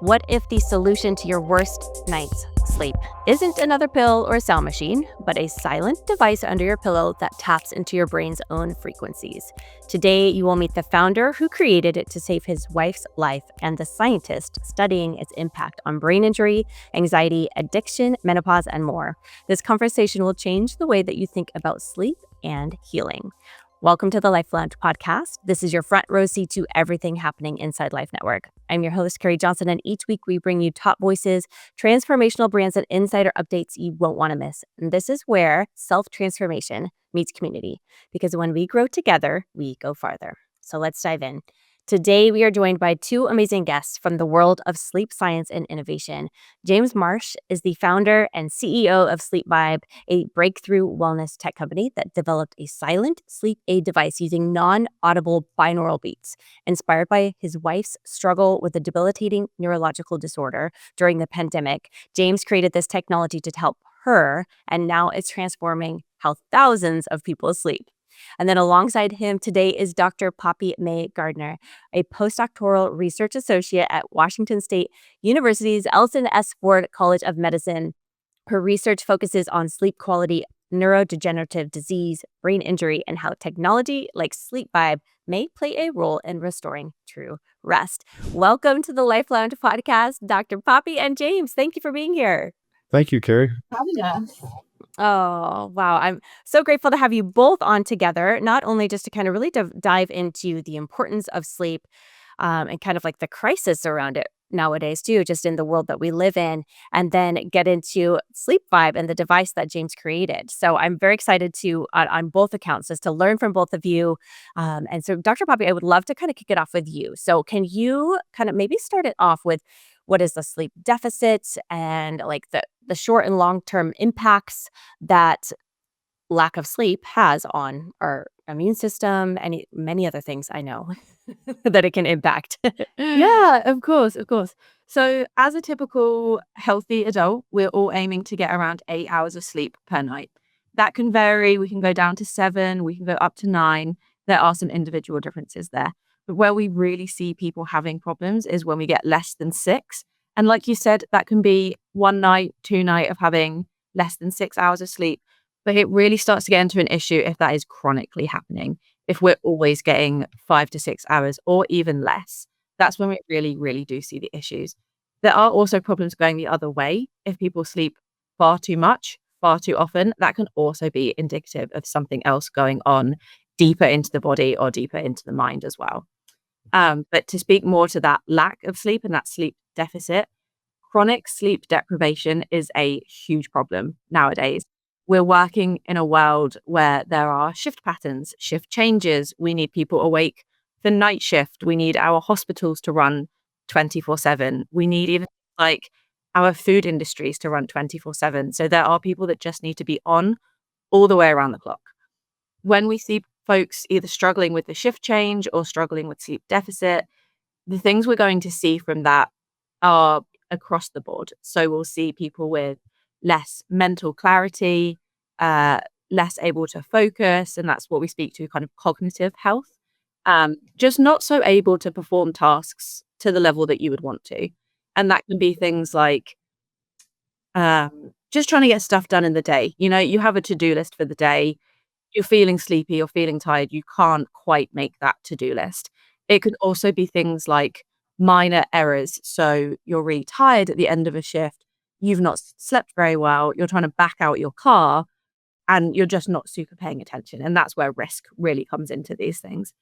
What if the solution to your worst night's sleep isn't another pill or a sound machine, but a silent device under your pillow that taps into your brain's own frequencies? Today, you will meet the founder who created it to save his wife's life and the scientist studying its impact on brain injury, anxiety, addiction, menopause, and more. This conversation will change the way that you think about sleep and healing. Welcome to the Life Lounge podcast. This is your front row seat to everything happening inside Life Network. I'm your host, Karie Johnson, and each week we bring you top voices, transformational brands, and insider updates you won't want to miss. And this is where self-transformation meets community, because when we grow together, we go farther. So let's dive in. Today, we are joined by two amazing guests from the world of sleep science and innovation. James Marsh is the founder and CEO of Sleep Vibe, a breakthrough wellness tech company that developed a silent sleep aid device using non-audible binaural beats. Inspired by his wife's struggle with a debilitating neurological disorder during the pandemic, James created this technology to help her, and now it's transforming how thousands of people sleep. And then alongside him today is Dr. Poppy May Gardner, a postdoctoral research associate at Washington State University's Elson S. Ford College of Medicine. Her research focuses on sleep quality, neurodegenerative disease, brain injury, and how technology like Sleep Vibe may play a role in restoring true rest. Welcome to the Life Lounge podcast, Dr. Poppy and James. Thank you for being here. Thank you, Karie. Having us. Oh, wow. I'm so grateful to have you both on together, not only just to kind of really dive into the importance of sleep and kind of like the crisis around it nowadays, too, just in the world that we live in, and then get into Sleep Vibe and the device that James created. So I'm very excited to, on both accounts, just to learn from both of you. And so, Dr. Poppy, I would love to kind of kick it off with you. So can you kind of maybe start it off with what is the sleep deficit and like the short and long-term impacts that lack of sleep has on our immune system and many other things I know that it can impact. Yeah, of course. So as a typical healthy adult, we're all aiming to get around 8 hours of sleep per night. That can vary. We can go down to 7, we can go up to 9. There are some individual differences there. But where we really see people having problems is when we get less than 6. And like you said, that can be 1 night, 2 night of having less than 6 hours of sleep. But it really starts to get into an issue if that is chronically happening. If we're always getting 5 to 6 hours or even less, that's when we really, really do see the issues. There are also problems going the other way. If people sleep far too much, far too often, that can also be indicative of something else going on deeper into the body or deeper into the mind as well. But to speak more to that lack of sleep and that sleep deficit, chronic sleep deprivation is a huge problem nowadays. We're working in a world where there are shift patterns, shift changes. We need people awake for night shift. We need our hospitals to run 24/7. We need even like our food industries to run 24/7. So there are people that just need to be on all the way around the clock. When we see folks either struggling with the shift change or struggling with sleep deficit, the things we're going to see from that are across the board. So we'll see people with less mental clarity, less able to focus, and that's what we speak to kind of cognitive health. Just not so able to perform tasks to the level that you would want to. And that can be things like just trying to get stuff done in the day. You know, you have a to-do list for the day. You're feeling sleepy or feeling tired, you can't quite make that to-do list. It could also be things like minor errors. So you're really tired at the end of a shift, you've not slept very well, you're trying to back out your car, and you're just not super paying attention. And that's where risk really comes into these things.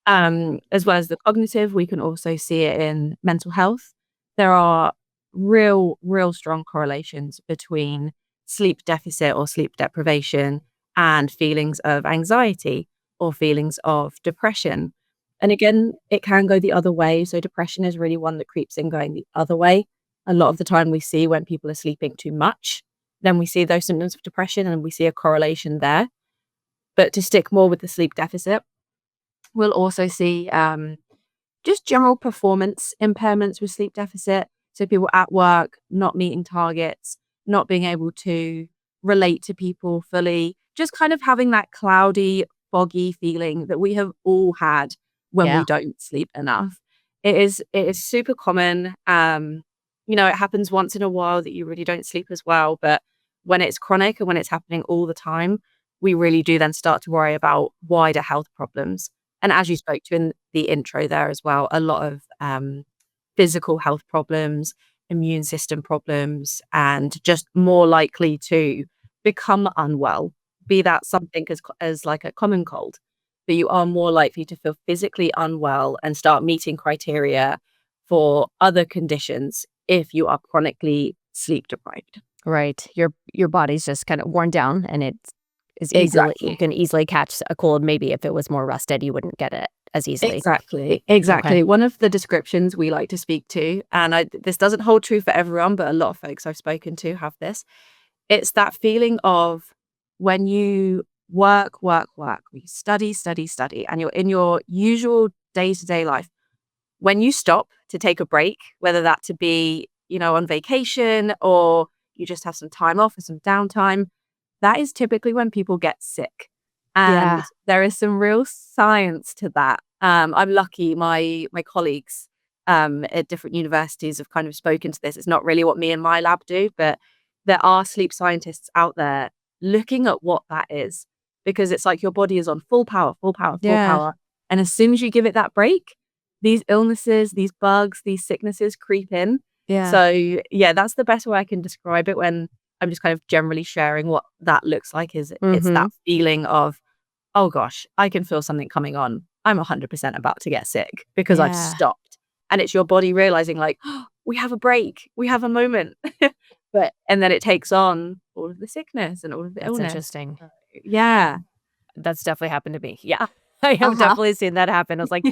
As well as the cognitive, we can also see it in mental health. There are real strong correlations between sleep deficit or sleep deprivation and feelings of anxiety or feelings of depression. And again, it can go the other way. So depression is really one that creeps in going the other way. A lot of the time we see when people are sleeping too much, then we see those symptoms of depression and we see a correlation there. But to stick more with the sleep deficit, we'll also see just general performance impairments with sleep deficit. So people at work not meeting targets, not being able to relate to people fully, just kind of having that cloudy, foggy feeling that we have all had when we don't sleep enough. It is super common. It happens once in a while that you really don't sleep as well, but when it's chronic and when it's happening all the time, we really do then start to worry about wider health problems. And as you spoke to in the intro there as well, a lot of physical health problems, immune system problems, and just more likely to become unwell, be that something as like a common cold, that you are more likely to feel physically unwell and start meeting criteria for other conditions if you are chronically sleep deprived. Right. Your body's just kind of worn down and you Exactly. can easily catch a cold. Maybe if it was more rested, you wouldn't get it as easily. Exactly. Okay. Exactly. One of the descriptions we like to speak to, and this doesn't hold true for everyone, but a lot of folks I've spoken to have this. It's that feeling of when you work, you study, study, study, and you're in your usual day-to-day life. When you stop to take a break, whether that to be, on vacation or you just have some time off or some downtime, that is typically when people get sick. And Yeah. there is some real science to that. I'm lucky my colleagues at different universities have kind of spoken to this. It's not really what me and my lab do, but there are sleep scientists out there looking at what that is, because it's like your body is on full power, full power, full Yeah. power. And as soon as you give it that break, these illnesses, these bugs, these sicknesses creep in. Yeah. So yeah, that's the best way I can describe it when I'm just kind of generally sharing what that looks like. Is it's Mm-hmm. that feeling of, oh gosh, I can feel something coming on. I'm 100% about to get sick because I've Yeah. stopped. And it's your body realizing like, oh, we have a break, we have a moment. And then it takes on all of the sickness and all of the That's illness. interesting. Yeah. That's definitely happened to me. Yeah. I have Uh-huh. definitely seen that happen. I was like,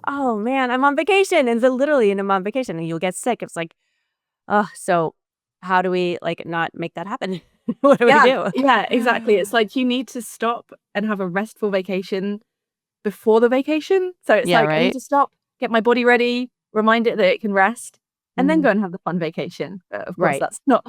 "Oh, man, I'm on vacation." And so literally and I'm on vacation and you'll get sick. It's like, oh, so how do we, like, not make that happen? What do we Yeah, do? yeah, exactly. It's like you need to stop and have a restful vacation before the vacation. So it's Yeah, like, I need right? to stop, get my body ready, remind it that it can rest, and then Mhm. go and have the fun vacation. But of course, Right. that's not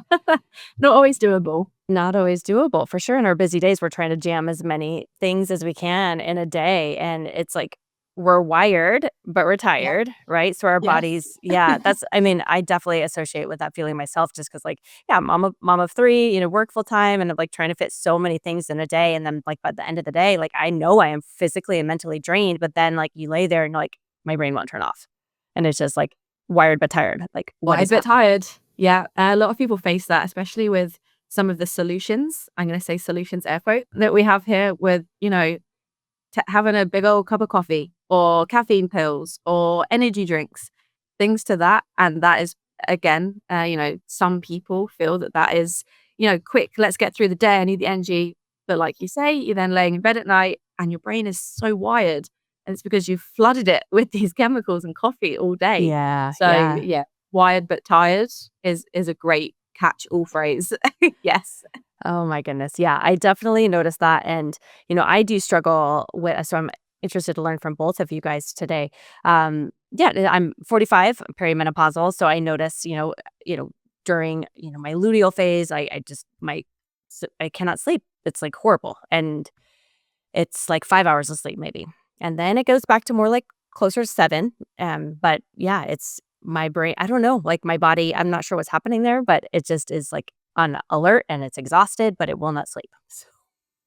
not always doable. Not always doable. For sure, in our busy days, we're trying to jam as many things as we can in a day, and it's like we're wired, but we're Yeah. tired, right? So our Yes. bodies that's I mean, I definitely associate with that feeling myself just because, like, yeah, mom of 3, work full time, and I'm, like, trying to fit so many things in a day, and then, like, by the end of the day, like, I know I am physically and mentally drained, but then, like, you lay there and you're like, "My brain won't turn off." And it's just, like, wired but tired. Like, Well, what a is bit happening? tired. Yeah, a lot of people face that, especially with some of the solutions. I'm going to say solutions air quote that we have here with, having a big old cup of coffee or caffeine pills or energy drinks, things to that. And that is, again, some people feel that that is, quick, let's get through the day. I need the energy. But like you say, you're then laying in bed at night and your brain is so wired. And it's because you've flooded it with these chemicals and coffee all day. Yeah, So yeah. yeah, wired but tired is a great catch all phrase. Yes. Oh my goodness. Yeah, I definitely noticed that. And, I do struggle with, so I'm interested to learn from both of you guys today. Yeah, I'm 45, perimenopausal. So I notice, during, my luteal phase, I just, I cannot sleep. It's like horrible. And it's like 5 hours of sleep maybe. And then it goes back to more like closer to 7. But yeah, it's my brain. I don't know, like my body, I'm not sure what's happening there, but it just is like on alert and it's exhausted, but it will not sleep. So,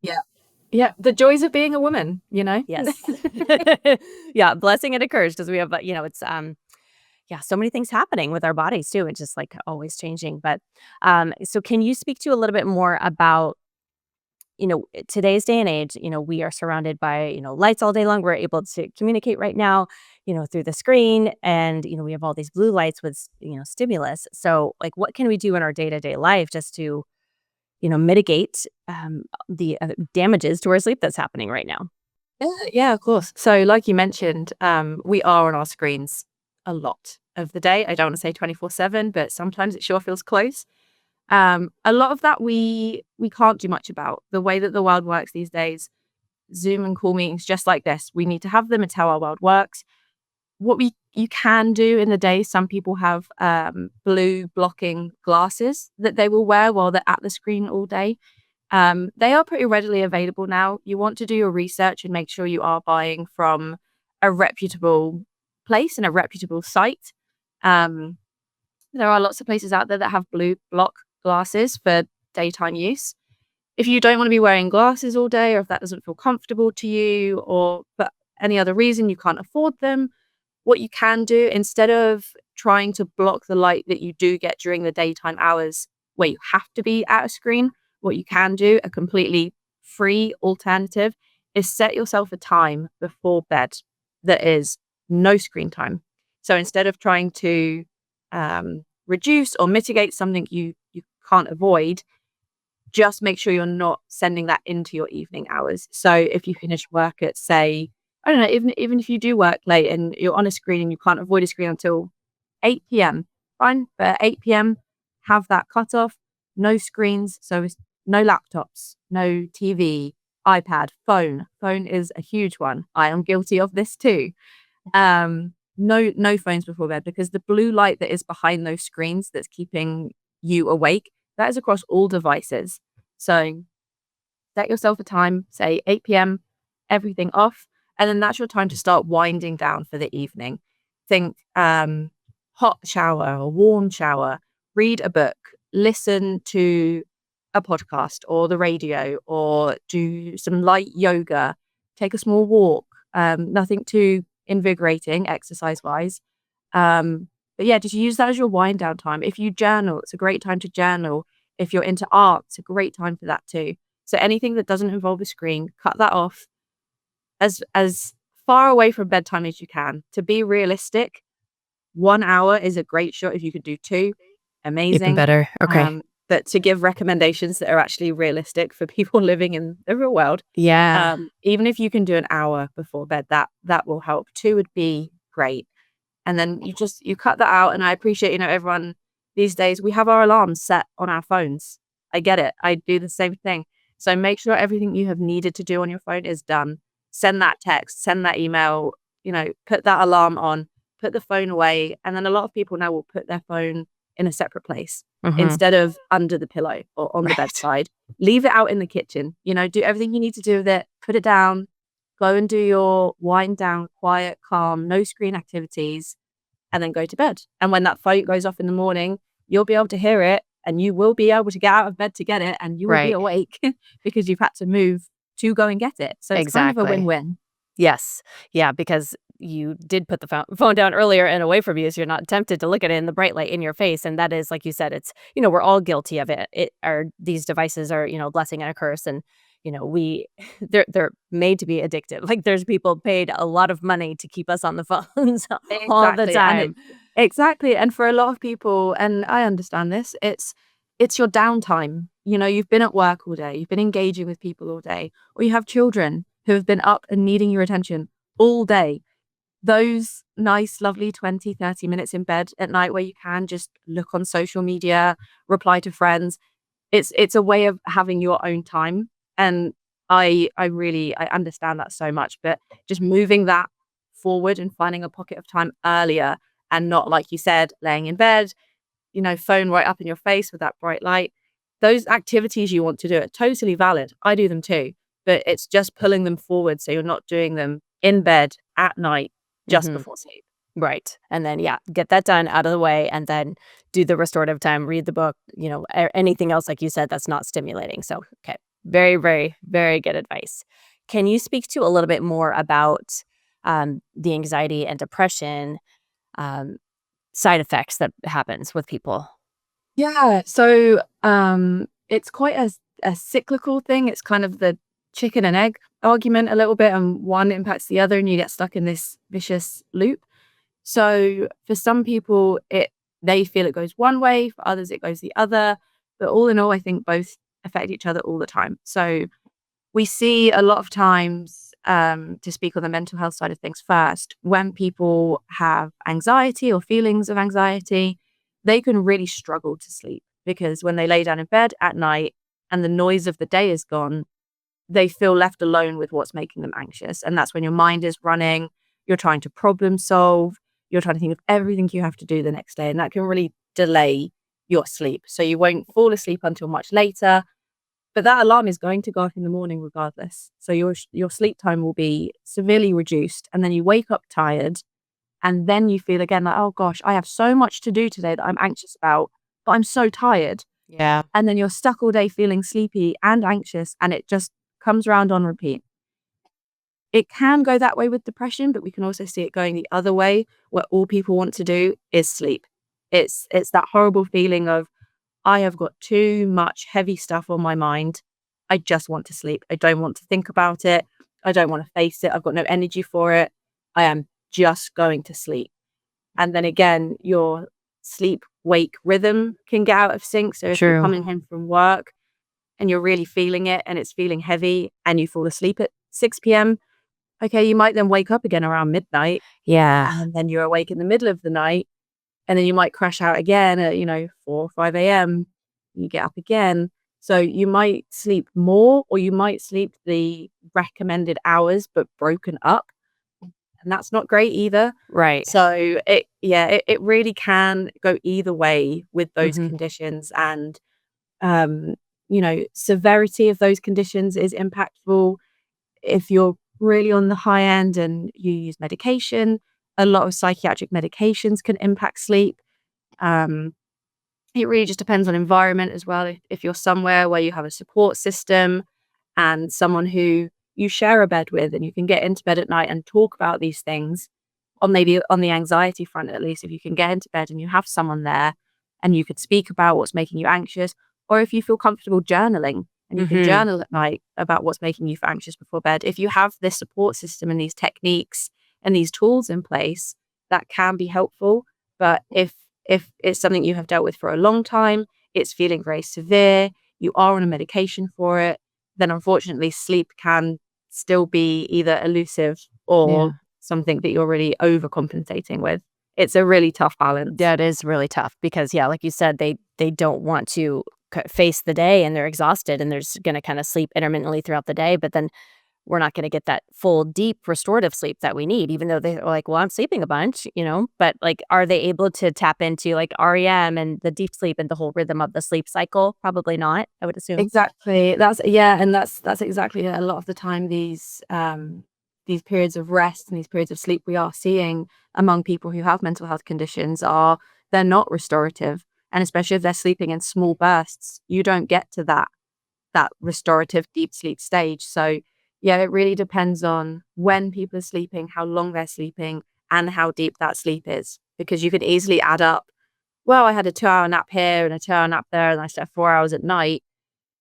Yeah. Yeah. The joys of being a woman. yes. Yeah, blessing and a curse because we have, it's yeah, so many things happening with our bodies too. It's just like always changing. But so can you speak to a little bit more about today's day and age, we are surrounded by, lights all day long. We're able to communicate right now, through the screen. And, we have all these blue lights with, stimulus. So, like, what can we do in our day to day life just to, mitigate the damages to our sleep that's happening right now? Yeah, of course. So, like you mentioned, we are on our screens a lot of the day. I don't want to say 24/7, but sometimes it sure feels close. A lot of that we can't do much about. The way that the world works these days, Zoom and call meetings just like this, we need to have them. It's how our world works. What you can do in the day, some people have blue blocking glasses that they will wear while they're at the screen all day. They are pretty readily available now. You want to do your research and make sure you are buying from a reputable place and a reputable site. There are lots of places out there that have blue block glasses for daytime use. If you don't want to be wearing glasses all day, or if that doesn't feel comfortable to you, or for any other reason you can't afford them, what you can do, instead of trying to block the light that you do get during the daytime hours where you have to be at a screen, what you can do, a completely free alternative, is set yourself a time before bed that is no screen time. So instead of trying to reduce or mitigate something you can't avoid, just make sure you're not sending that into your evening hours. So if you finish work at, say, I don't know, even if you do work late and you're on a screen and you can't avoid a screen until 8 p.m., fine. But at 8 p.m., have that cut off, no screens. So it's no laptops, no TV, iPad, phone. Phone is a huge one. I am guilty of this too. No phones before bed, because the blue light that is behind those screens that's keeping you awake, that is across all devices. So set yourself a time, say 8 p.m., everything off, and then that's your time to start winding down for the evening. Think hot shower or warm shower, read a book, listen to a podcast or the radio, or do some light yoga, take a small walk, nothing too invigorating exercise-wise. But yeah, just use that as your wind down time. If you journal, it's a great time to journal. If you're into art, it's a great time for that too. So anything that doesn't involve a screen, cut that off as far away from bedtime as you can. To be realistic, 1 hour is a great shot. If you could do 2, amazing. Even better. Okay. But to give recommendations that are actually realistic for people living in the real world, Yeah. even if you can do an hour before bed, that will help. 2 would be great. And then you cut that out. And I appreciate, everyone these days, we have our alarms set on our phones. I get it. I do the same thing. So make sure everything you have needed to do on your phone is done. Send that text, send that email, put that alarm on, put the phone away. And then a lot of people now will put their phone in a separate place instead of under the pillow or on the bedside. Leave it out in the kitchen. Do everything you need to do with it. Put it down. Go and do your wind down, quiet, calm, no screen activities, and then go to bed. And when that phone goes off in the morning, you'll be able to hear it, and you will be able to get out of bed to get it, and you will be awake because you've had to move to go and get it. So it's kind of a win-win. Yes. Yeah, because you did put the phone down earlier and away from you, so you're not tempted to look at it in the bright light in your face. And that is, like you said, it's, we're all guilty of it. These devices are, a blessing and a curse. And, they're made to be addictive. Like, there's people paid a lot of money to keep us on the phones all the time. Exactly. And for a lot of people, and I understand this, it's your downtime. You've been at work all day, you've been engaging with people all day, or you have children who have been up and needing your attention all day. Those nice, lovely 20, 30 minutes in bed at night where you can just look on social media, reply to friends, it's a way of having your own time. And I understand that so much, but just moving that forward and finding a pocket of time earlier, and not, like you said, laying in bed, phone right up in your face with that bright light. Those activities you want to do are totally valid. I do them too, but it's just pulling them forward so you're not doing them in bed at night just before sleep. Right. And then, get that done, out of the way, and then do the restorative time, read the book, anything else, like you said, that's not stimulating. So, okay. Very, very, very good advice. Can you speak to a little bit more about the anxiety and depression side effects that happens with people? Yeah. So it's quite a cyclical thing. It's kind of the chicken and egg argument a little bit, and one impacts the other and you get stuck in this vicious loop. So for some people, they feel it goes one way, for others it goes the other. But all in all, I think both affect each other all the time. So we see a lot of times, to speak on the mental health side of things first, when people have anxiety or feelings of anxiety, they can really struggle to sleep, because when they lay down in bed at night and the noise of the day is gone, they feel left alone with what's making them anxious. And that's when your mind is running, you're trying to problem solve, you're trying to think of everything you have to do the next day. And that can really delay your sleep. So you won't fall asleep until much later. But that alarm is going to go off in the morning regardless. So your sleep time will be severely reduced. And then you wake up tired. And then you feel again like, oh gosh, I have so much to do today that I'm anxious about, but I'm so tired. Yeah. And then you're stuck all day feeling sleepy and anxious, and it just comes around on repeat. It can go that way with depression, but we can also see it going the other way, where all people want to do is sleep. It's that horrible feeling of, I have got too much heavy stuff on my mind. I just want to sleep. I don't want to think about it. I don't want to face it. I've got no energy for it. I am just going to sleep. And then again, your sleep wake rhythm can get out of sync. So if you're True. coming home from work and you're really feeling it and it's feeling heavy and you fall asleep at 6 p.m., okay, you might then wake up again around midnight Yeah. and then you're awake in the middle of the night, and then you might crash out again at, 4 or 5 a.m. You get up again. So you might sleep more or you might sleep the recommended hours, but broken up. And that's not great either. Right. So it really can go either way with those Mhm. conditions. And, severity of those conditions is impactful. If you're really on the high end and you use medication, a lot of psychiatric medications can impact sleep. Um, it really just depends on environment as well. If you're somewhere where you have a support system and someone who you share a bed with and you can get into bed at night and talk about these things, or maybe on the anxiety front, at least, if you can get into bed and you have someone there and you could speak about what's making you anxious, or if you feel comfortable journaling and you can Mhm. journal at night about what's making you feel anxious before bed. If you have this support system and these techniques and these tools in place, that can be helpful. But if it's something you have dealt with for a long time, it's feeling very severe, you are on a medication for it, then unfortunately sleep can still be either elusive or Yeah. something that you're really overcompensating with. It's a really tough balance. That is really tough because, yeah, like you said, they don't want to face the day and they're exhausted and they're just gonna kinda sleep intermittently throughout the day, but then we're not gonna get that full, deep, restorative sleep that we need, even though they're like, "Well, I'm sleeping a bunch," you know? But, like, are they able to tap into, like, REM and the deep sleep and the whole rhythm of the sleep cycle? Probably not, I would assume. Exactly. And that's exactly it. A lot of the time these periods of rest and these periods of sleep we are seeing among people who have mental health conditions are they're not restorative. And especially if they're sleeping in small bursts, you don't get to that restorative deep sleep stage. So yeah, it really depends on when people are sleeping, how long they're sleeping, and how deep that sleep is. Because you could easily add up, well, I had a 2-hour nap here and a 2-hour nap there, and I slept 4 hours at night.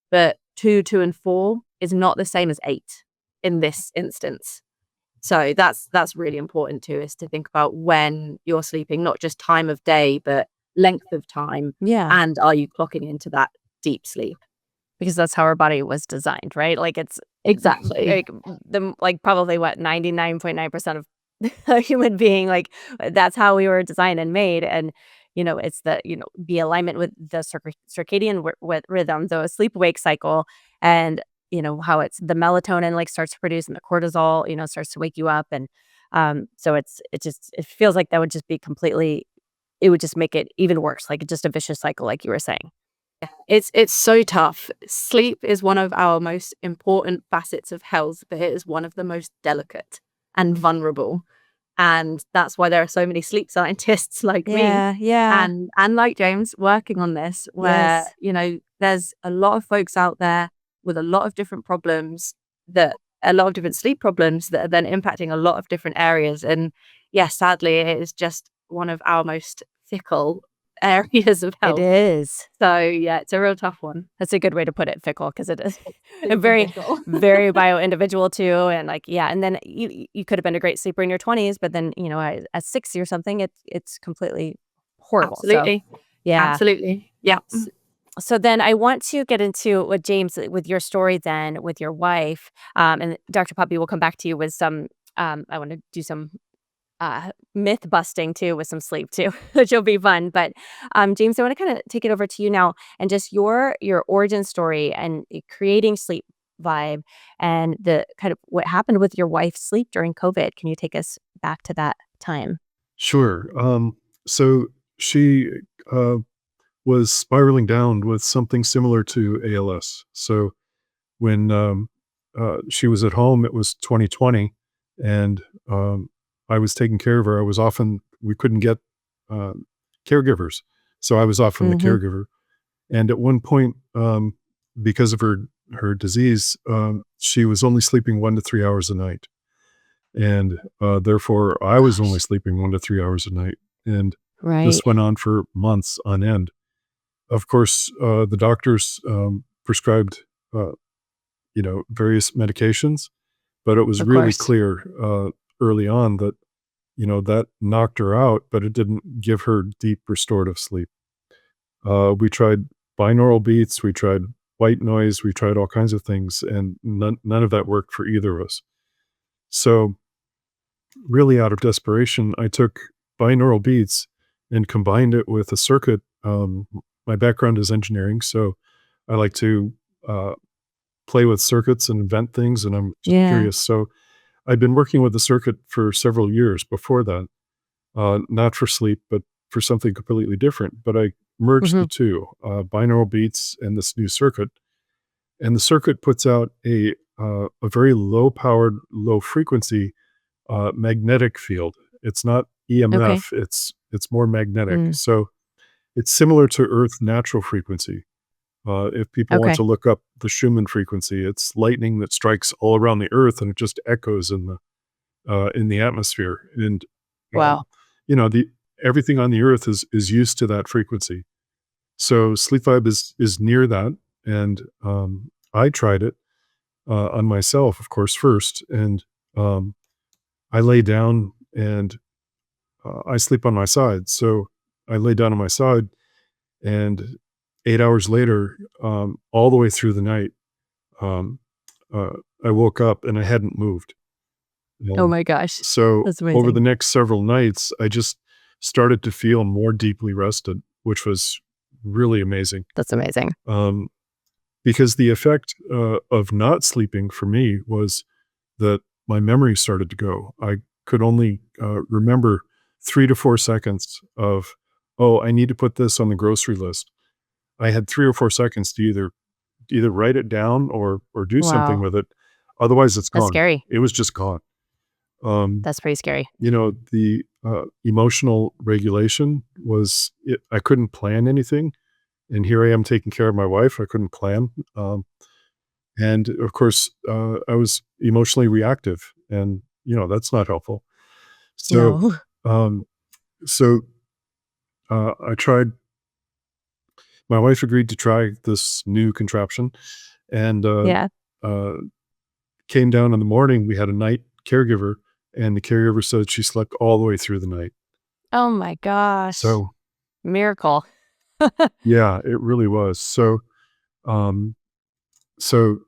But 2, and 4 is not the same as 8 in this instance. So that's really important too, is to think about when you're sleeping, not just time of day, but length of time, Yeah. and are you clocking into that deep sleep? Because that's how our body was designed, right? Like, it's Exactly. like, probably what, 99.9% of a human being, like, that's how we were designed and made, and, it's the alignment with the circadian rhythm, the sleep-wake cycle, and, how it's the melatonin, like, starts to produce and the cortisol, starts to wake you up, and, so it feels like that would just be completely it would just make it even worse, like, just a vicious cycle, like you were saying. It's so tough. Sleep is one of our most important facets of health, but it is one of the most delicate and vulnerable. And that's why there are so many sleep scientists like me Yeah, yeah. and like James working on this, where, Yes. there's a lot of folks out there with a lot of different problems that a lot of different sleep problems that are then impacting a lot of different areas. And yes, sadly, it is just one of our most fickle areas of It health. is. So yeah, it's a real tough one. That's a good way to put it, fickle, because it is It's a super very, fickle. very bio-individual too, and, like, yeah, and then you could have been a great sleeper in your 20s, but then, at 60 or something, it's completely horrible, so, Absolutely. yeah. Absolutely. Yeah. S so then I want to get into what James, with your story then with your wife, and Dr. Puppy will come back to you with some, I wanna do some myth busting too with some sleep too, which will be fun. But James, I want to kind of take it over to you now and just your origin story and creating sleep vibe and the kind of what happened with your wife's sleep during COVID. Can you take us back to that time? Sure. So she uh, was spiraling down with something similar to ALS. So when she was at home, it was 2020, and I was taking care of her, we couldn't get caregivers. So I was often the Mhm. caregiver. And at one point, because of her disease, she was only sleeping 1 to 3 hours a night. And therefore, I was only Gosh. sleeping 1 to 3 hours a night. And Right. this went on for months on end. Of course, the doctors prescribed, uh, various medications, but it was Of really course. clear early on that, that knocked her out, but it didn't give her deep restorative sleep. We tried binaural beats, we tried white noise, we tried all kinds of things, and none of that worked for either of us. So, really, out of desperation, I took binaural beats and combined it with a circuit. My background is engineering, so I like to uh, play with circuits and invent things, and I'm just Yeah. curious. So, I'd been working with the circuit for several years before that, not for sleep, but for something completely different. But I merged the Mhm. two, binaural beats and this new circuit. And the circuit puts out a very low powered, low frequency magnetic field. It's not Okay. EMF, it's more magnetic. Mm. So it's similar to Earth's natural frequency. If people want Okay. to look up the Schumann frequency, it's lightning that strikes all around the Earth and it just echoes in the atmosphere. And um, Wow. you know, the everything on the Earth is used to that frequency. So Sleep Vibe is near that, and I tried it on myself, of course, first, and um, I lay down and I sleep on my side. So I lay down on my side, and 8 hours later, all the way through the night, um, uh, I woke up and I hadn't moved. Oh Um, my gosh. so That's over amazing. the next several nights, I just started to feel more deeply rested, which was really amazing. That's amazing. Um, because the effect of not sleeping for me was that my memory started to go. I could only remember 3 to 4 seconds of, oh, I need to put this on the grocery list. I had 3 or 4 seconds to either write it down or do something Wow. with it. Otherwise, it's That's gone. scary. It was just gone. Um, That's pretty scary. the emotional regulation was it, I couldn't plan anything, and here I am taking care of my wife. I couldn't plan. And of course, I was emotionally reactive, and that's not helpful. So, No. um, so I tried. My wife agreed to try this new contraption, and Yeah. uh, came down in the morning. We had a night caregiver, and the caregiver said she slept all the way through the night. Oh my gosh. So, Miracle. yeah, it really was. Um, so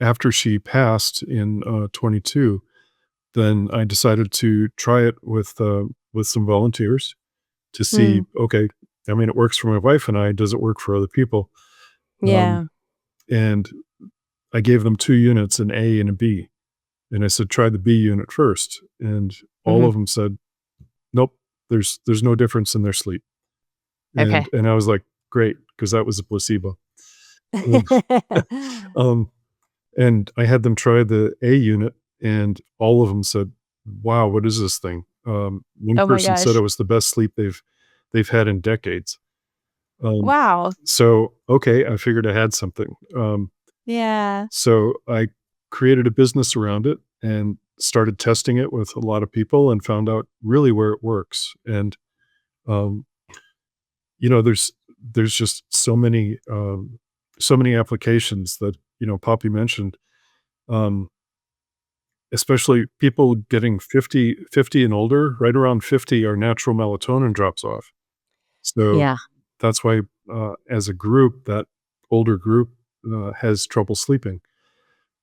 after she passed in 22, then I decided to try it with some volunteers to see, Mm. okay, I mean, it works for my wife and I. Does it work for other people? Um, Yeah. and I gave them 2 units, an A and a B. And I said, try the B unit first. And all Mhm. of them said, nope, there's no difference in their sleep. And Okay. and I was like, great, because that was a placebo. Um, um, and I had them try the A unit, and all of them said, wow, what is this thing? One Oh my person said it gosh. was the best sleep they've had in decades. Um, Wow. so, okay, I figured I had something. Yeah. So I created a business around it and started testing it with a lot of people and found out really where it works. And, um, there's just so many applications that, Poppy mentioned, um, especially people getting 50 and older, right around 50, our natural melatonin drops off. So Yeah. that's why, as a group, that older group has trouble sleeping.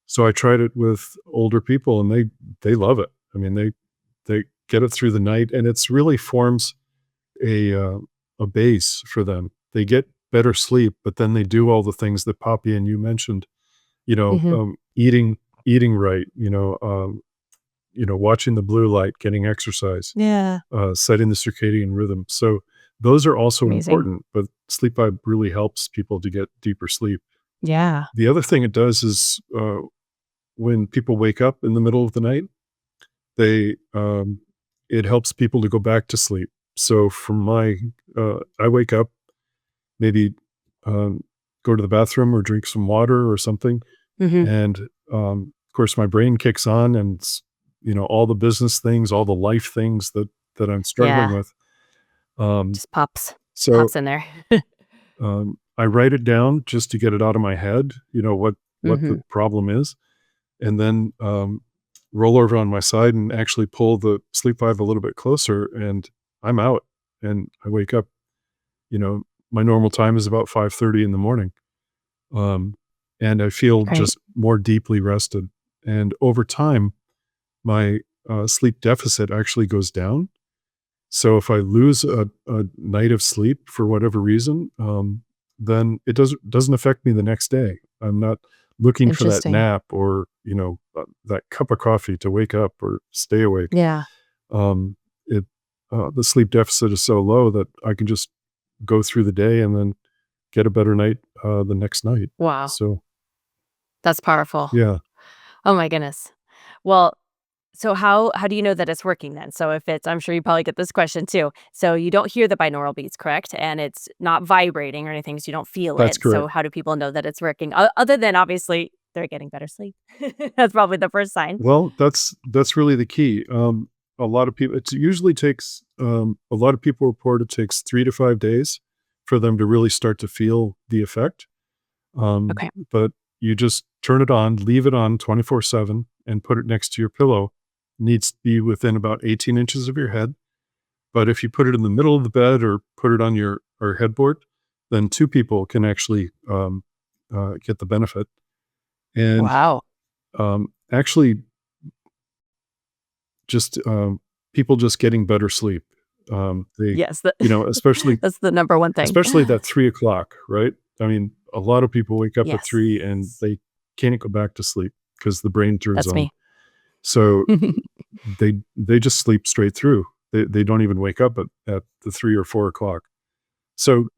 So I tried it with older people, and they love it. I mean, they get it through the night, and it's really forms a a base for them. They get better sleep, but then they do all the things that Poppy and you mentioned. Mhm. Eating right. Watching the blue light, getting exercise, Yeah. setting the circadian rhythm. So those are also Amazing. important, but sleep vibe really helps people to get deeper sleep. Yeah. The other thing it does is when people wake up in the middle of the night, they it helps people to go back to sleep. So from I wake up, maybe go to the bathroom or drink some water or something. Hmm. And of course, my brain kicks on and, all the business things, all the life things that I'm struggling Yeah, with. Um, just pops so in there. I write it down just to get it out of my head, what the Hmm. problem is, and then roll over on my side and actually pull the sleep vibe a little bit closer, and I'm out. And I wake up. You know, my normal time is about 5:30 in the morning, um, and I feel Right. just more deeply rested. And over time, my sleep deficit actually goes down. So if I lose a night of sleep for whatever reason, then it doesn't affect me the next day. I'm not looking for that Interesting. nap or that cup of coffee to wake up or stay awake. Yeah. Um, it The sleep deficit is so low that I can just go through the day and then get a better night the next night. Wow. So That's powerful. yeah, Oh my goodness. Well, so how do you know that it's working then? So if it's I'm sure you probably get this question too. So you don't hear the binaural beats, correct? And it's not vibrating or anything, so you don't feel that's it. So correct. how do people know that it's working? Other than obviously they're getting better sleep. That's probably the first sign. Well, that's really the key. A lot of people, it usually takes, a lot of people report it takes 3 to 5 days for them to really start to feel the effect. Okay. But you just turn it on, leave it on 24/7, and put it next to your pillow. Needs to be within about 18 inches of your head. But if you put it in the middle of the bed or put it on your or headboard, then two people can actually get the benefit. And Wow. actually, just people just getting better sleep. They, Yes, especially that's the number one thing. that 3 o'clock, right? I mean, a lot of people wake up at Yes. 3 and they can't go back to sleep because the brain turns That's on. me. So they just sleep straight through. They don't even wake up at the 3 or 4 o'clock. So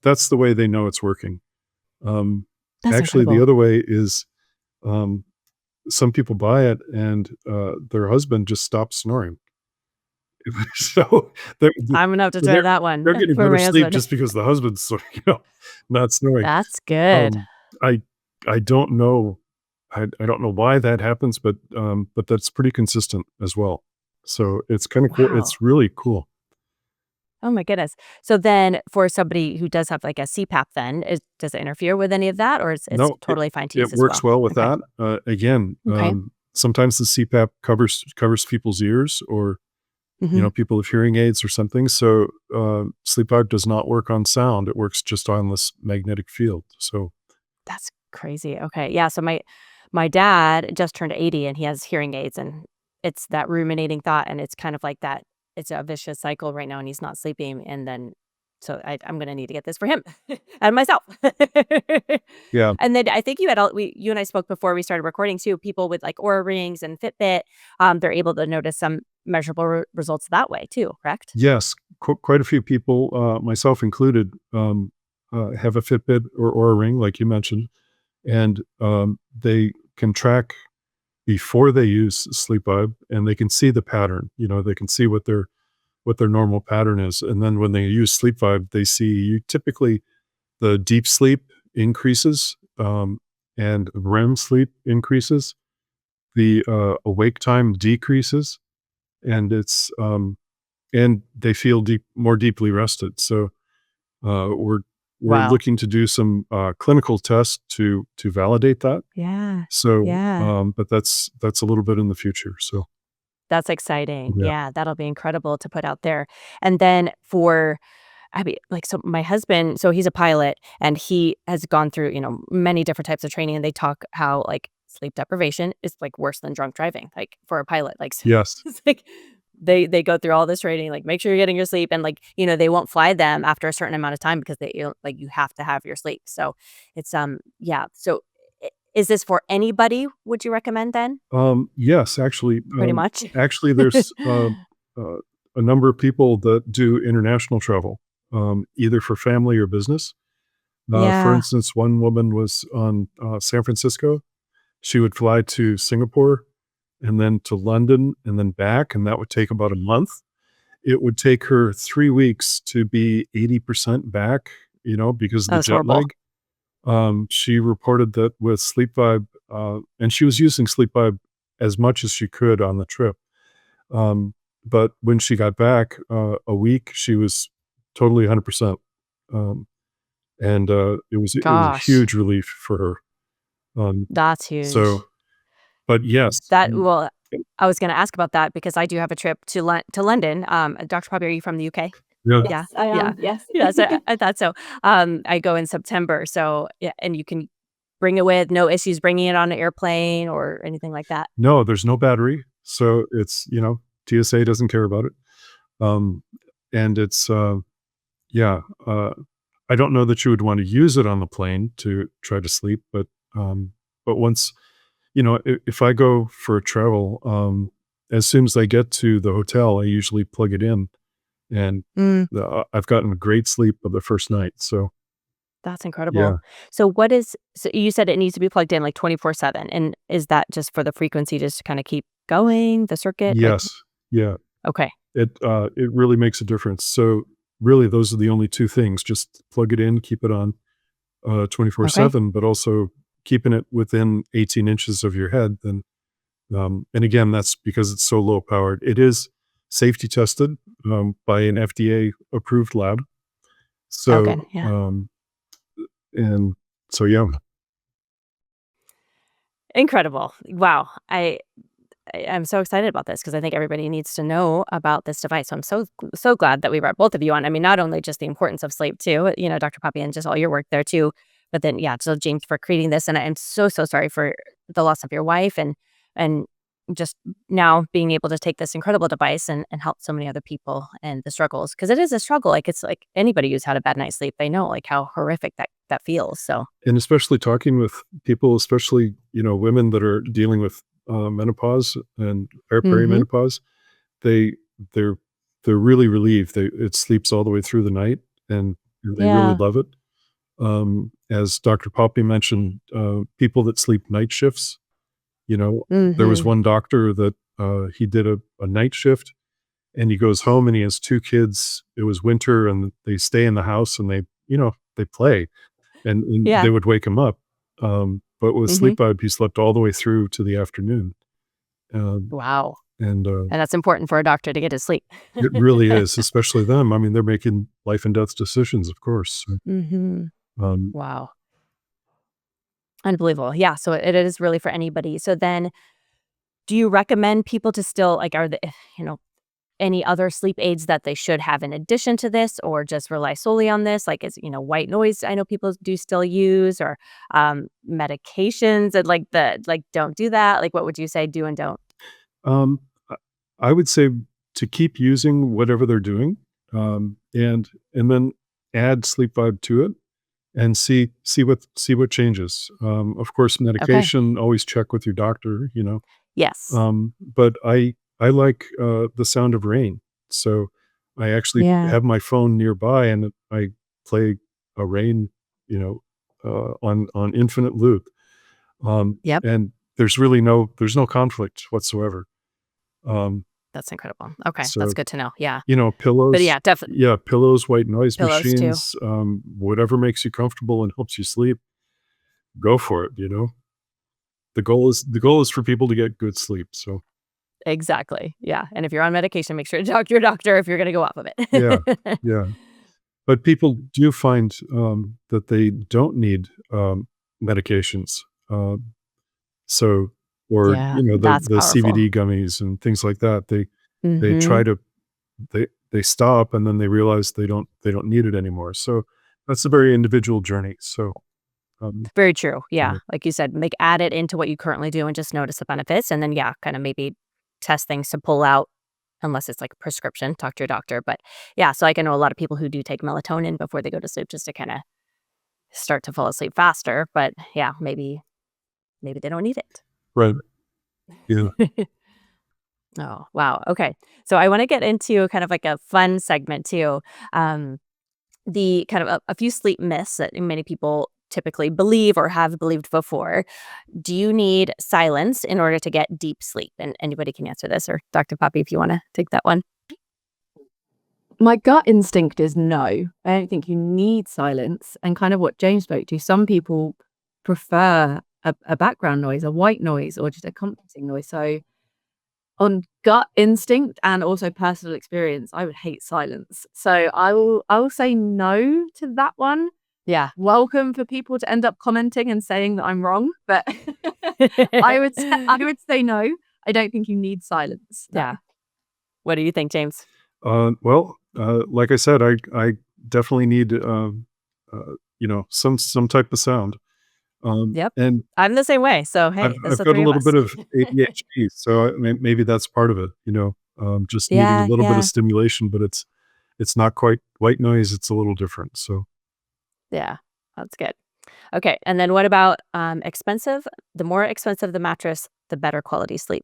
that's the way they know it's working. Um, That's Actually, the incredible. other way is um, some people buy it and their husband just stops snoring. So they're I'm gonna have to so try that one they're getting for better my sleep husband. just because the husband's not snoring. That's good. Um, I I don't know I don't know why that happens, but that's pretty consistent as well. So it's kinda cool. Wow. It's really cool. Oh my goodness. So then for somebody who does have like a CPAP then, does it interfere with any of that or it's No, totally fine to it use as works well? well with Okay. that. Again, Okay. sometimes the CPAP covers people's ears or, Hmm. people with hearing aids or something. So, sleep out does not work on sound. It works just on this magnetic field. So That's crazy. Okay. Yeah. So my dad just turned 80 and he has hearing aids and it's that ruminating thought and it's kind of like that it's a vicious cycle right now and he's not sleeping and then so I'm gonna need to get this for him and myself. yeah. And then I think you and I spoke before we started recording too. People with like Aura rings and Fitbit, they're able to notice some measurable results that way too. Correct? Yes, quite a few people, myself included, have a Fitbit or a Ring, like you mentioned, and they can track before they use Sleep Vibe, and they can see the pattern. They can see what their normal pattern is, and then when they use Sleep Vibe, they see typically the deep sleep increases, and REM sleep increases. The awake time decreases, and and they feel more deeply rested. So we're Wow. looking to do some clinical tests to validate that. Yeah. So, Yeah. but that's a little bit in the future. So That's exciting. yeah, Yeah, that'll be incredible to put out there. And then for I mean, like, so my husband, so he's a pilot and he has gone through, many different types of training and they talk how like sleep deprivation is like worse than drunk driving, like for a pilot. Like yes, it's like they go through all this training, like make sure you're getting your sleep and like, they won't fly them after a certain amount of time because like you have to have your sleep. So it's yeah. So is this for anybody, would you recommend then? yes, actually, Pretty much. there's uh, a number of people that do international travel, either for family or business. For Yeah. instance, one woman was on San Francisco. She would fly to Singapore and then to London and then back, and that would take about a month. It would take her 3 weeks to be 80% back, because of the That's jet horrible. lag. She reported that with Sleep Vibe, and she was using Sleep Vibe as much as she could on the trip. But when she got back, a week, she was totally 100%. Um, and it was a Gosh, huge relief for her. that's huge. So, but yes, Well, I was going to ask about that because I do have a trip to London. Dr. Poppy, are you from the UK? yeah, Yeah, Yes, I yeah, am. Yes. yeah. So I thought so. I go in September, so yeah, and you can bring it with no issues bringing it on an airplane or anything like that. no, there's no battery, so it's TSA doesn't care about it. Um, and it's yeah, I don't know that you would want to use it on the plane to try to sleep, but once if I go for a travel, as soon as I get to the hotel, I usually plug it in, and Mm, I've gotten a great sleep of the first night. So that's incredible. yeah, So you said it needs to be plugged in like 24/7, and is that just for the frequency just to kind of keep going the circuit? Like, yes, yeah, okay, it really makes a difference. So really, those are the only two things: just plug it in, keep it on okay, 24/7, but also keeping it within 18 inches of your head. Then and again, that's because it's so low powered. It is safety tested by an FDA approved lab. oh good, So, yeah. and so, yeah. Incredible. Wow. I'm so excited about this because I think everybody needs to know about this device. So I'm so glad that we brought both of you on. I mean, not only just the importance of sleep too, Dr. Poppy, and just all your work there too, but then yeah, so James for creating this, and I'm so sorry for the loss of your wife, and just now being able to take this incredible device and help so many other people and the struggles, because it is a struggle. Like, it's like anybody who's had a bad night's sleep, they know like how horrific that feels. So And especially talking with people, especially, women that are dealing with menopause and hmm perimenopause, they, they're, they're really relieved. It sleeps all the way through the night, and they really yeah. love it. As Dr. Poppy mentioned, people that sleep night shifts, there was hmm one doctor that he did a night shift, and he goes home and he has two kids. It was winter and they stay in the house and they play, and they yeah. would wake him up. But with hmm sleep vibe, he slept all the way through to the afternoon. Um, Wow. and And that's important for a doctor to get his sleep. it really is, especially them. I mean, they're making life and death decisions, of course. So, hmm Um, Wow. Unbelievable. Yeah. So it is really for anybody. So then, do you recommend people to still like, are the, you know, any other sleep aids that they should have in addition to this, or just rely solely on this? Like, is, white noise, I know people do still use, or medications and like, don't do that. Like, what would you say do and don't? um, I I would say to keep using whatever they're doing, and then add sleep vibe to it and see what changes. Of course, Okay. medication, always check with your doctor, Yes. But I like, the sound of rain, so I actually Yeah. have my phone nearby, and I play a rain, on infinite loop, Yep. and there's no conflict whatsoever. Um, That's incredible. Okay. That's so, good to know. Yeah. But pillows, yeah, definitely yeah, pillows, white noise pillows too. machines, whatever makes you comfortable and helps you sleep, go for it. The goal is for people to get good sleep, so Exactly. Yeah. And if you're on medication, make sure to talk to your doctor if you're going to go off of yeah, it. yeah. But people do find, that they don't need, medications, so or, Yeah. the That's the powerful. CBD gummies and things like that. They hmm try to they stop, and then they realize they don't need it anymore. So that's a very individual journey. So, um, Very true. Yeah. yeah. Like you said, add it into what you currently do and just notice the benefits. And then, yeah, kind of maybe test things to pull out, unless it's like a prescription, talk to your doctor. But yeah, so like I know a lot of people who do take melatonin before they go to sleep just to kind of start to fall asleep faster. But yeah, maybe they don't need Right. Yeah. it. Oh, wow. Okay. So I want to get into kind of like a fun segment too. The kind of a few sleep myths that many people typically believe or have believed before. Do you need silence in order to get deep sleep? And anybody can answer this, or Dr. Poppy, if you want to take that one. My gut instinct is no. I don't think you need silence. And kind of what James spoke to, some people prefer a background noise, a white noise, or just a comforting noise. So on gut instinct and also personal experience, I would hate silence. So I will say no to that one. Yeah. Welcome for people to end up commenting and saying that I'm wrong, but I would say no. I don't think you need silence. No. Yeah. What do you think, James? Well, like I said, I definitely need some type of sound. Yep. And I'm the same way. So, hey, I've that's the got a three of little us. bit of ADHD, so maybe that's part of it. Just needing a Yeah, little bit yeah. of stimulation, but it's not quite white noise. It's a little different. So Yeah, that's good. Okay, and then what about expensive? The more expensive the mattress, the better quality sleep.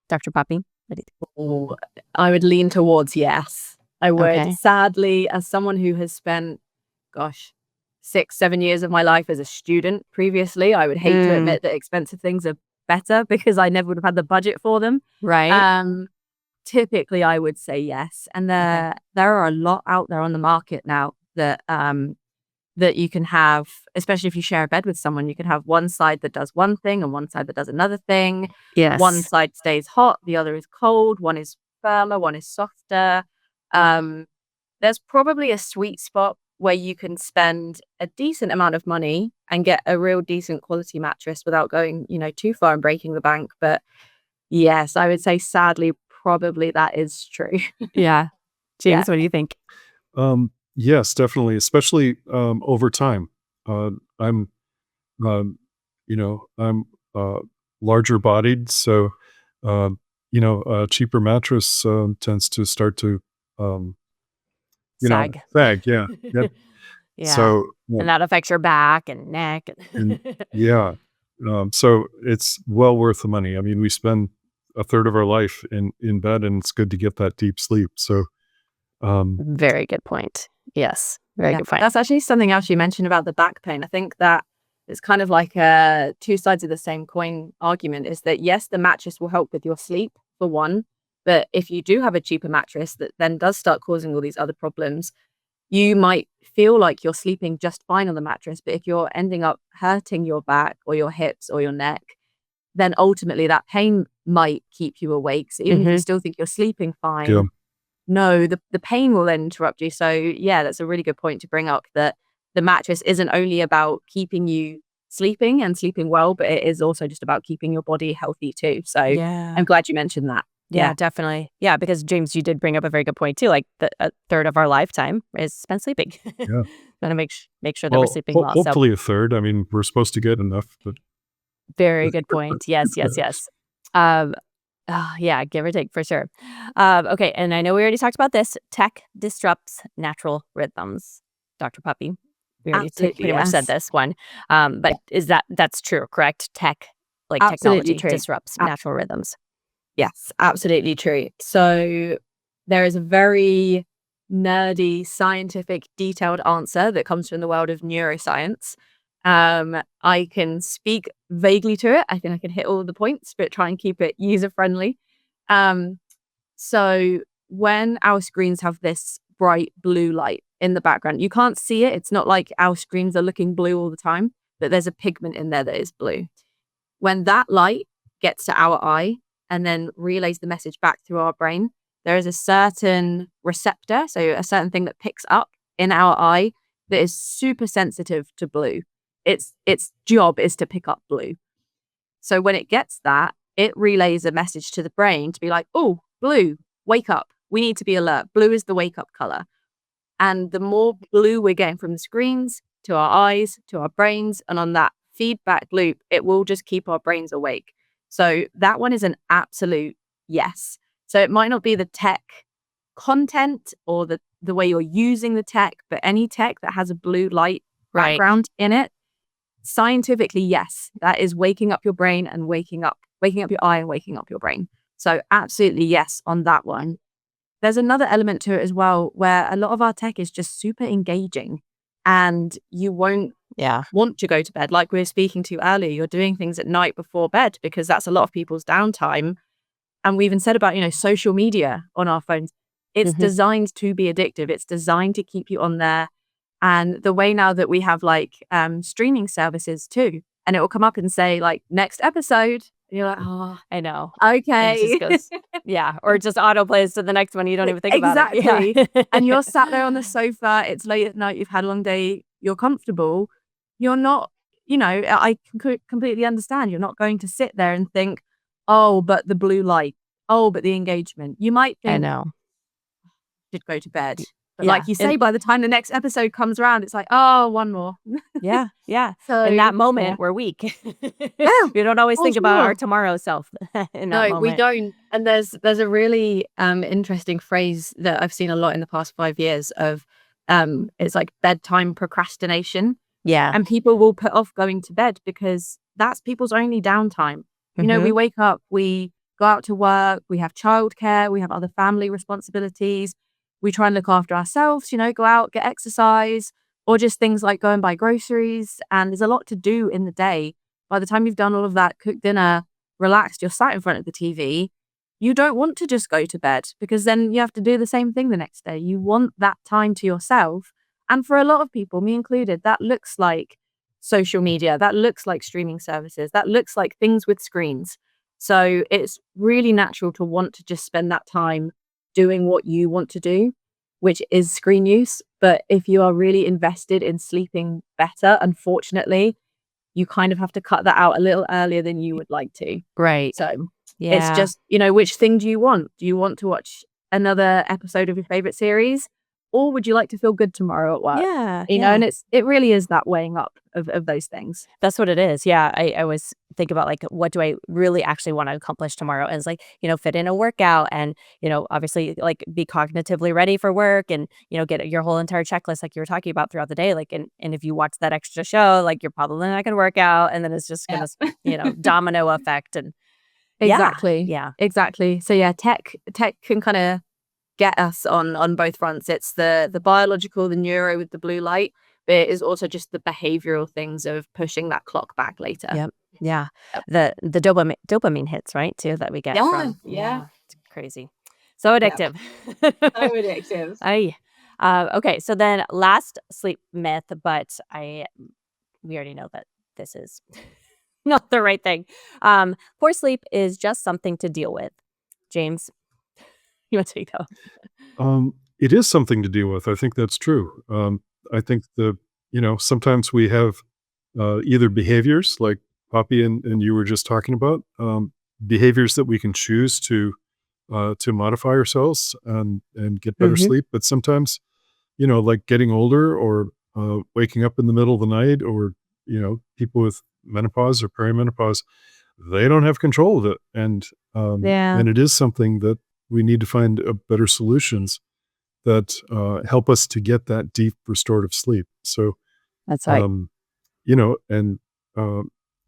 Dr. Poppy, what do you think? Oh, I would lean towards yes. I would. Okay. Sadly, as someone who has spent, 6-7 years of my life as a student previously, I would hate to admit that expensive things are better because I never would have had the budget for them. Right. Typically, I would say yes. And there are a lot out there on the market now that you can have, especially if you share a bed with someone. You can have one side that does one thing and one side that does another thing. Yes. One side stays hot, the other is cold, one is firmer, one is softer. There's probably a sweet spot where you can spend a decent amount of money and get a real decent quality mattress without going, too far and breaking the bank. But yes, I would say sadly, probably that is true. Yeah. James, Yeah. what do you think? yes, definitely, especially over time. I'm I'm larger bodied, so a cheaper mattress tends to start to Sag. sag. Yeah, yep. Yeah. So And that affects your back and neck. and yeah, so it's well worth the money. I mean, we spend a third of our life in bed, and it's good to get that deep sleep. So Very good point. Yes. Very good point. That's actually something else you mentioned about the back pain. I think that it's kind of like a two sides of the same coin argument, is that yes, the mattress will help with your sleep for one, but if you do have a cheaper mattress that then does start causing all these other problems, you might feel like you're sleeping just fine on the mattress, but if you're ending up hurting your back or your hips or your neck, then ultimately that pain might keep you awake. So even if you still think you're sleeping fine, yeah. no, the pain will then interrupt you. So yeah, that's a really good point to bring up, that the mattress isn't only about keeping you sleeping and sleeping well, but it is also just about keeping your body healthy too. So Yeah. I'm glad you mentioned that. Yeah, definitely. Yeah, because James, you did bring up a very good point too. Like a third of our lifetime is spent sleeping. Yeah. Gotta make sure that we're Well, sleeping well. So hopefully a third. I mean, we're supposed to get enough, but very good point. Yes. Yeah, give or take for sure. Okay, and I know we already talked about this. Tech disrupts natural rhythms. Dr. Puppy, we already Absolutely, pretty much said yes. this one. But is that's true, correct? Absolutely Technology true. disrupts natural rhythms. Yes, absolutely true. So there is a very nerdy, scientific, detailed answer that comes from the world of neuroscience. I can speak vaguely to it. I think I can hit all the points, but try and keep it user friendly. So when our screens have this bright blue light in the background, you can't see it. It's not like our screens are looking blue all the time, but there's a pigment in there that is blue. When that light gets to our eye and then relays the message back through our brain, there is a certain receptor, so a certain thing that picks up in our eye that is super sensitive to blue. Its job is to pick up blue. So when it gets that, it relays a message to the brain to be like, oh, blue, wake up. We need to be alert. Blue is the wake up color. And the more blue we're getting from the screens to our eyes, to our brains, and on that feedback loop, it will just keep our brains awake. So that one is an absolute yes. So it might not be the tech content or the way you're using the tech, but any tech that has a blue light background in it, scientifically, yes, that is waking up your brain and waking up your eye and waking up your brain. So absolutely yes on that one. There's another element to it as well, where a lot of our tech is just super engaging, and you won't Yeah. want to go to bed. Like we were speaking to earlier, you're doing things at night before bed because that's a lot of people's downtime. And we even said about, social media on our phones. It's designed to be addictive. It's designed to keep you on there. And the way now that we have like streaming services too, and it will come up and say like next episode. And you're like, oh, I know. okay. It just goes, yeah. Or it just auto plays to the next one. You don't even think about it. Exactly. Yeah. And you're sat there on the sofa. It's late at night. You've had a long day. You're comfortable. You're not, I can completely understand. You're not going to sit there and think, oh, but the blue light. Oh, but the engagement. You might I think, know. should go to bed. But Yeah. like you say, by the time the next episode comes around, it's like, oh, one more. Yeah. Yeah. So in that moment, we're weak. Yeah, We don't always for think about our sure. tomorrow self in that No, moment. we don't. And there's a really interesting phrase that I've seen a lot in the past 5 years of It's like bedtime procrastination. Yeah. And people will put off going to bed because that's people's only downtime. We wake up, we go out to work, we have childcare, we have other family responsibilities. We try and look after ourselves, go out, get exercise, or just things like go and buy groceries. And there's a lot to do in the day. By the time you've done all of that, cooked dinner, relaxed, you're sat in front of the TV. You don't want to just go to bed because then you have to do the same thing the next day. You want that time to yourself. And for a lot of people, me included, that looks like social media, that looks like streaming services, that looks like things with screens. So it's really natural to want to just spend that time doing what you want to do, which is screen use. But if you are really invested in sleeping better, unfortunately, you kind of have to cut that out a little earlier than you would like to. Right. So Yeah. it's just, which thing do you want? Do you want to watch another episode of your favorite series? Or would you like to feel good tomorrow at work? Yeah. And it really is that weighing up of those things. That's what it is. Yeah. I always think about like, what do I really actually want to accomplish tomorrow? And it's like, fit in a workout and, obviously like be cognitively ready for work and, get your whole entire checklist like you were talking about throughout the day. Like, and if you watch that extra show, like you're probably not going to work out and then it's just going to, domino effect. And Exactly. Yeah. Exactly. So yeah, tech can kind of get us on both fronts. It's the biological, the neuro with the blue light, but it is also just the behavioral things of pushing that clock back later. Yep. Yeah. Yep. The dopamine hits, right, too, that we get from. Yeah. It's crazy. So addictive. So addictive. Okay. So then last sleep myth, but we already know that this is not the right thing. Poor sleep is just something to deal with. James, you want to take that one? It is something to deal with. I think that's true. I think sometimes we have either behaviors like Poppy and you were just talking about, behaviors that we can choose to modify ourselves and get better sleep. But sometimes, like getting older or waking up in the middle of the night or, people with menopause or perimenopause, they don't have control of it. And it is something that we need to find better solutions that help us to get that deep restorative sleep. So That's right.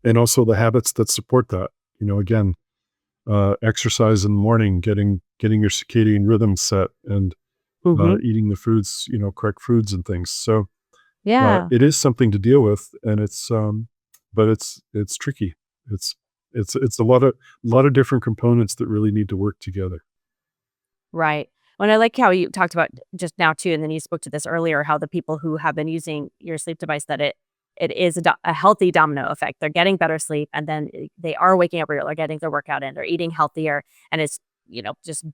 And also the habits that support that. Again, exercise in the morning, getting your circadian rhythm set, and eating the foods, correct foods and things. So it is something to deal with, and it's but it's tricky. It's a lot of different components that really need to work together. Right. Well, I like how you talked about just now too, and then you spoke to this earlier, how the people who have been using your sleep device, that it is a healthy domino effect. They're getting better sleep, and then they are waking up earlier, getting their workout in, they're eating healthier, and it's just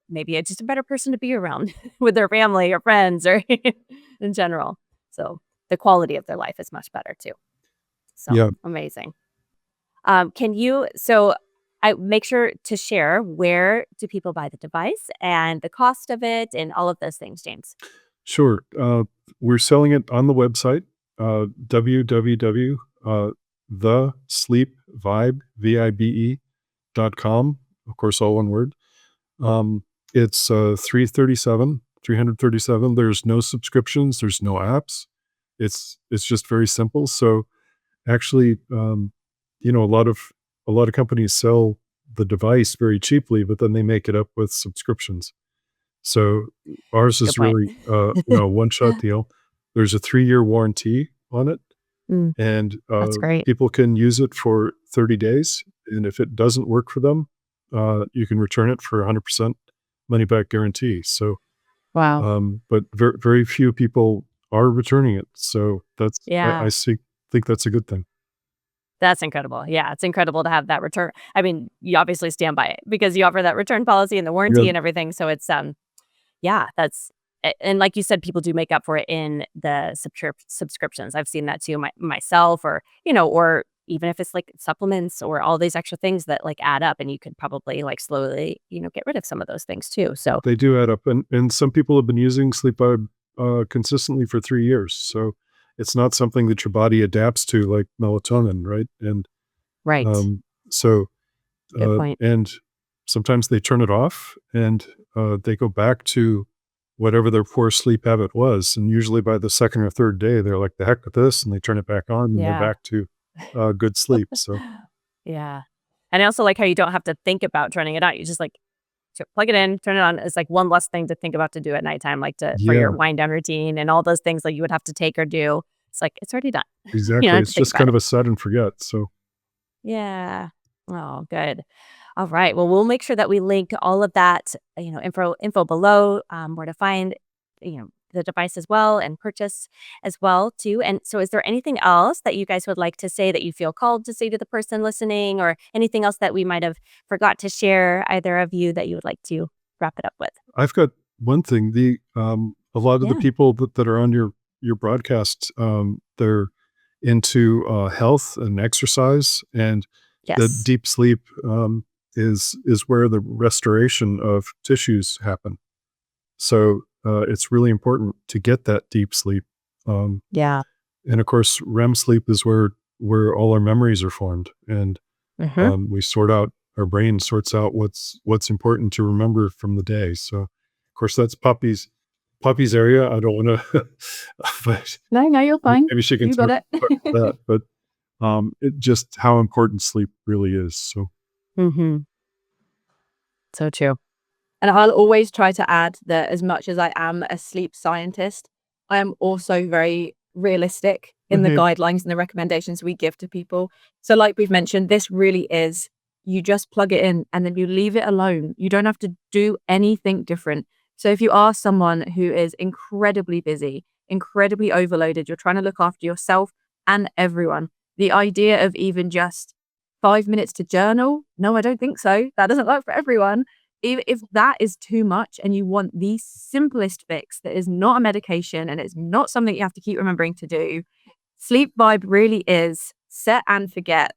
maybe it's just a better person to be around with their family or friends or in general. So the quality of their life is much better too. So amazing. I make sure to share, where do people buy the device and the cost of it and all of those things, James? Sure. We're selling it on the website, www.thesleepvibe.com. Of course, all one word. It's $337. There's no subscriptions. There's no apps. It's just very simple. So actually, a lot of companies sell the device very cheaply, but then they make it up with subscriptions. So ours is really, a one-shot deal. There's a 3-year warranty on it. Mm, And that's great. people can use it for 30 days. And if it doesn't work for them, you can return it for 100% money back guarantee. So, Wow. but very few people are returning it. So Yeah. think that's a good thing. That's incredible. Yeah, it's incredible to have that return. I mean, you obviously stand by it because you offer that return policy and the Yeah, warranty and everything. So it's yeah, and like you said, people do make up for it in the subscriptions. I've seen that too myself, or or even if it's like supplements or all these extra things that like add up, and you could probably like slowly get rid of some of those things too. So they do add up. And some people have been using Sleep Vibe consistently for 3 years. So it's not something that your body adapts to like melatonin, right? And right, um, so good point. and sometimes they turn it off and they go back to whatever their poor sleep habit was. And usually by the second or third day, they're like, the heck with this. And they turn it back on and they're Yeah. back to good sleep. So, Yeah. And I also like how you don't have to think about turning it on. You just like plug it in, turn it on. It's like one less thing to think about to do at nighttime, like for your yeah, wind down routine and all those things like you would have to take or do. It's like it's already done. You don't exactly. have to It's think just about kind it. of a set and forget. So, Yeah. Oh, good. All right. Well, we'll make sure that we link all of that, info below, where to find, the device as well and purchase as well too. And so, is there anything else that you guys would like to say that you feel called to say to the person listening, or anything else that we might have forgot to share, either of you, that you would like to wrap it up with? I've got one thing. A lot of the Yeah. people that are on your broadcast, they're into health and exercise, and the Yes. deep sleep is where the restoration of tissues happen. So it's really important to get that deep sleep. Um, Yeah. and of course, REM sleep is where all our memories are formed, and Hmm. we sort out our brain sorts out what's important to remember from the day. So, of course, that's Puppy's area. I don't want to, but No, you're fine. maybe she can You got talk it. about that. But it just how important sleep really is. So, Hmm. So true. And I'll always try to add that as much as I am a sleep scientist, I am also very realistic in the mhm, guidelines and the recommendations we give to people. So, like we've mentioned, this really is you just plug it in and then you leave it alone. You don't have to do anything different. So, if you are someone who is incredibly busy, incredibly overloaded, you're trying to look after yourself and everyone, the idea of even just 5 minutes to journal, no, I don't think so. That doesn't work for everyone. If that is too much and you want the simplest fix that is not a medication and it's not something you have to keep remembering to do, Sleep Vibe really is set and forget.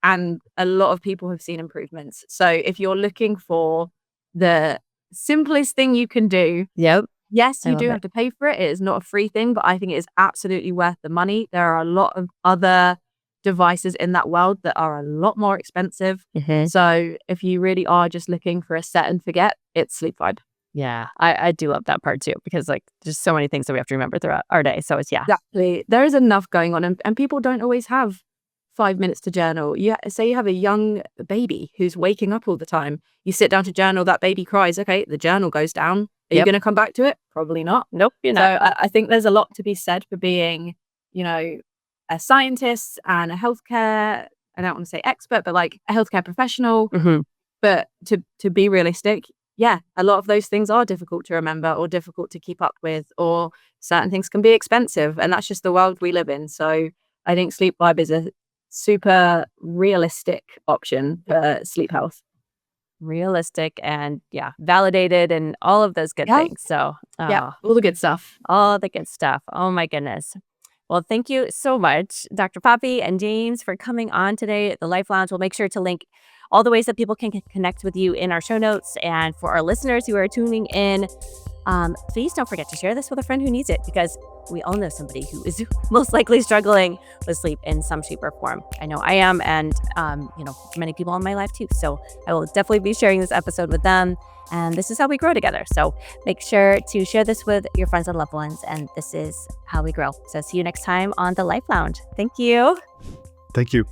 And a lot of people have seen improvements. So if you're looking for the simplest thing you can do, Yep. yes, I you love do it. have to pay for it. It is not a free thing, but I think it is absolutely worth the money. There are a lot of other devices in that world that are a lot more expensive. Hmm. So if you really are just looking for a set and forget, it's Sleep Vibe. Yeah. I do love that part too, because like there's so many things that we have to remember throughout our day. So it's, yeah. Exactly. There is enough going on, and people don't always have 5 minutes to journal. Say you have a young baby who's waking up all the time. You sit down to journal, that baby cries. Okay, the journal goes down. Are you Yep. going to come back to it? Probably not. Nope. You're So not. I think there's a lot to be said for being, you know, a scientist and a healthcare, I don't want to say expert, but like a healthcare professional. Hmm. But to be realistic, yeah, a lot of those things are difficult to remember or difficult to keep up with, or certain things can be expensive. And that's just the world we live in. So I think Sleep Vibe is a super realistic option for sleep health. Realistic and, yeah, validated and all of those good Yeah. things. So, Yeah, oh, all the good stuff. all the good stuff. Oh my goodness. Well, thank you so much, Dr. Poppy and James, for coming on today at the Life Lounge. We'll make sure to link all the ways that people can connect with you in our show notes. And for our listeners who are tuning in, please don't forget to share this with a friend who needs it, because we all know somebody who is most likely struggling with sleep in some shape or form. I know I am, and many people in my life too. So I will definitely be sharing this episode with them. And this is how we grow together. So make sure to share this with your friends and loved ones. And this is how we grow. So see you next time on the Life Lounge. Thank you. thank you.